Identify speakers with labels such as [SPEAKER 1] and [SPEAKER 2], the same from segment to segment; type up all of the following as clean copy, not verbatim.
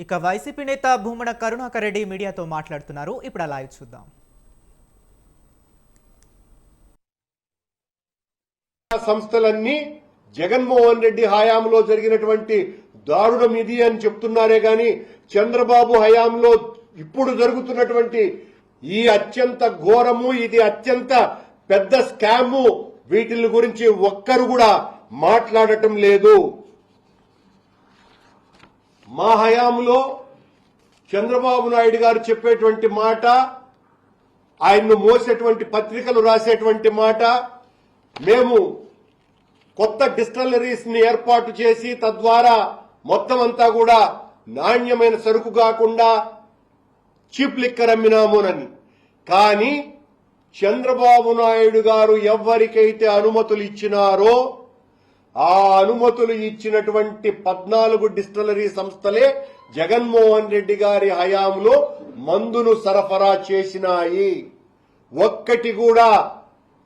[SPEAKER 1] ఇక వైసీపీ నేత భూమన కరుణాకర్ రెడ్డి మీడియాతో మాట్లాడుతున్నారు. ఇప్పుడు లైవ్ చూద్దాం.
[SPEAKER 2] సంస్థలన్నీ జగన్మోహన్ రెడ్డి హయాంలో జరిగినటువంటి దారుణం ఇది అని చెప్తున్నారే గాని చంద్రబాబు హయాంలో ఇప్పుడు జరుగుతున్నటువంటి ఈ అత్యంత ఘోరము, ఇది అత్యంత పెద్ద స్కాము, వీటిని గురించి ఒక్కరు కూడా మాట్లాడటం లేదు. మా హయాంలో చంద్రబాబు నాయుడు గారు చెప్పేటువంటి మాట, ఆయన్ను మోసేటువంటి పత్రికలు రాసేటువంటి మాట, మేము కొత్త డిస్టిలరీస్ ని ఏర్పాటు చేసి తద్వారా మొత్తం అంతా కూడా నాణ్యమైన సరుకు కాకుండా చీప్ లిక్కర్ అమ్మినామోనని. కానీ చంద్రబాబు నాయుడు గారు ఎవరికైతే అనుమతులు ఇచ్చినారో ఆ అనుమతులు ఇచ్చినటువంటి 14 డిస్టిలరీ సంస్థలే జగన్మోహన్ రెడ్డి గారి హయాంలో మందును సరఫరా చేసినాయి. ఒక్కటి కూడా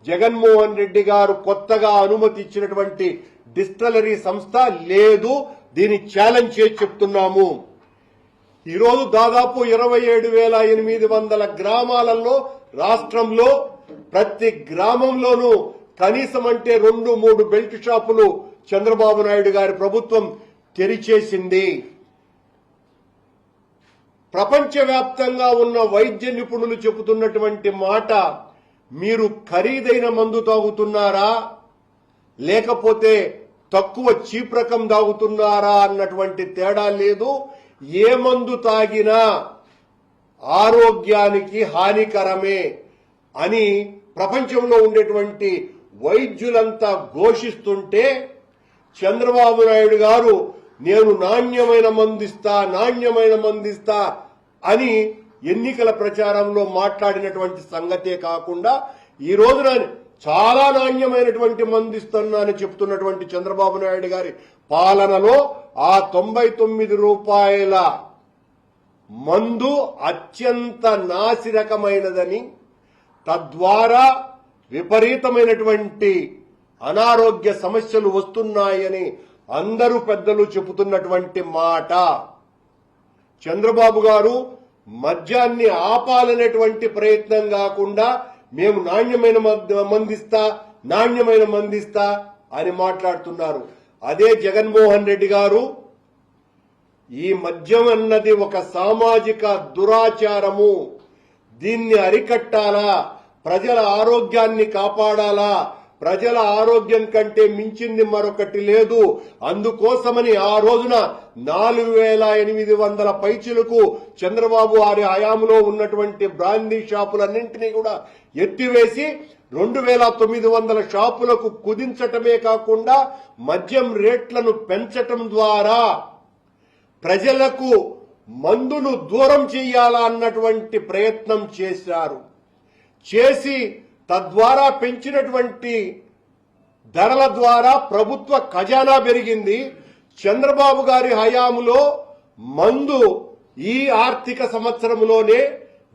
[SPEAKER 2] జగన్మోహన్ రెడ్డి గారు కొత్తగా అనుమతి ఇచ్చినటువంటి డిస్టిలరీ సంస్థ లేదు. దీన్ని ఛాలెంజ్ చేసి చెప్తున్నాము. ఈరోజు దాదాపు 27,800 గ్రామాలలో రాష్ట్రంలో ప్రతి గ్రామంలోనూ కనీసం అంటే 2-3 బెల్ట్ షాపులు చంద్రబాబు నాయుడు గారి ప్రభుత్వం తెరిచేసింది. ప్రపంచవ్యాప్తంగా ఉన్న వైద్య నిపుణులు చెబుతున్నటువంటి మాట, మీరు ఖరీదైన మందు తాగుతున్నారా లేకపోతే తక్కువ చీప్ రకం తాగుతున్నారా అన్నటువంటి తేడా లేదు. ఏ మందు తాగినా ఆరోగ్యానికి హానికరమే అని ప్రపంచంలో ఉండేటువంటి వైద్యులంతా ఘోషిస్తుంటే చంద్రబాబు నాయుడు గారు నేను నాణ్యమైన మందిస్తా అని ఎన్నికల ప్రచారంలో మాట్లాడినటువంటి సంగతే కాకుండా ఈ రోజున చాలా నాణ్యమైనటువంటి మందిస్తున్నానని చెప్తున్నటువంటి చంద్రబాబు నాయుడు గారి పాలనలో ఆ 99 రూపాయల మందు అత్యంత నాసిరకమైనదని, తద్వారా విపరీతమైనటువంటి అనారోగ్య సమస్యలు వస్తున్నాయని అందరూ పెద్దలు చెబుతున్నటువంటి మాట. చంద్రబాబు గారు మద్యాన్ని ఆపాలనేటువంటి ప్రయత్నం కాకుండా మేము నాణ్యమైన మందిస్తా అని మాట్లాడుతున్నారు. అదే జగన్మోహన్ రెడ్డి గారు ఈ మద్యం అన్నది ఒక సామాజిక దురాచారము, దీన్ని అరికట్టాలా, ప్రజల ఆరోగ్యాన్ని కాపాడాలా, ప్రజల ఆరోగ్యం కంటే మించింది మరొకటి లేదు. అందుకోసమని ఆ రోజున 4,800 పైచిలకు చంద్రబాబు వారి హయాంలో ఉన్నటువంటి బ్రాందీ షాపులన్నింటినీ కూడా ఎత్తివేసి 2,900 షాపులకు కుదించటమే కాకుండా మద్యం రేట్లను పెంచటం ద్వారా ప్రజలకు మందును దూరం చేయాలా అన్నటువంటి ప్రయత్నం చేసి తద్వారా పెంచినటువంటి ధరల ద్వారా ప్రభుత్వ ఖజానా పెరిగింది. చంద్రబాబు గారి హయాంలో మందు ఈ ఆర్థిక సంవత్సరంలోనే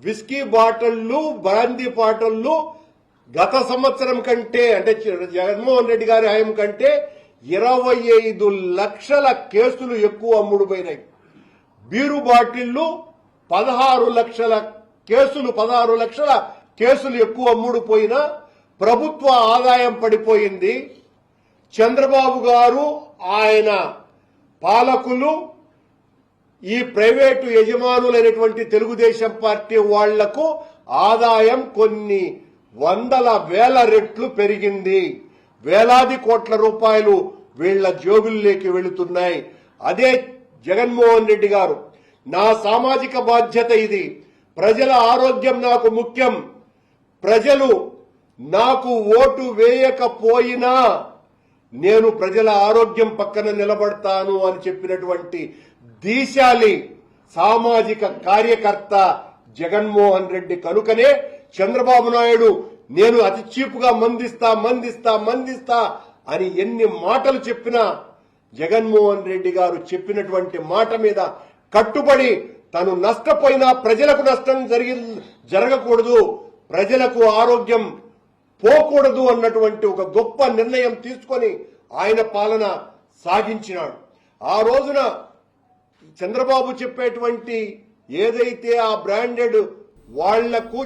[SPEAKER 2] విస్కీ బాటిళ్లు, బ్రాందీ బాటిళ్లు గత సంవత్సరం కంటే అంటే జగన్మోహన్ రెడ్డి గారి హయాం కంటే 25 లక్షల కేసులు ఎక్కువ అమ్ముడుపోయినాయి. బీరు బాటిళ్లు 16 లక్షల కేసులు ఎక్కువ అమ్ముడుపోయినా ప్రభుత్వ ఆదాయం పడిపోయింది. చంద్రబాబు గారు ఆయన పాలకులు ఈ ప్రైవేటు యజమానులైనటువంటి తెలుగుదేశం పార్టీ వాళ్లకు ఆదాయం కొన్ని 100,000 రెట్లు పెరిగింది. వేలాది కోట్ల రూపాయలు వీళ్ల జోబుల్లోకి వెళుతున్నాయి. అదే జగన్మోహన్ రెడ్డి గారు, నా సామాజిక బాధ్యత ఇది, ప్రజల ఆరోగ్యం నాకు ముఖ్యం, ప్రజలు నాకు ఓటు వేయకపోయినా నేను ప్రజల ఆరోగ్యం పక్కన నిలబడతాను అని చెప్పినటువంటి దీశాలి సామాజిక కార్యకర్త జగన్మోహన్ రెడ్డి. కనుకనే చంద్రబాబు నాయుడు నేను అతి చీపుగా మందిస్తా అని ఎన్ని మాటలు చెప్పినా జగన్మోహన్ రెడ్డి గారు చెప్పినటువంటి మాట మీద కట్టుబడి తను నష్టపోయినా ప్రజలకు నష్టం జరగకూడదు, ప్రజలకు ఆరోగ్యం పోకూడదు అన్నటువంటి ఒక గొప్ప నిర్ణయం తీసుకొని ఆయన పాలన సాగించినాడు. ఆ రోజున చంద్రబాబు చెప్పేటువంటి ఏదైతే ఆ బ్రాండెడ్ వాళ్లకు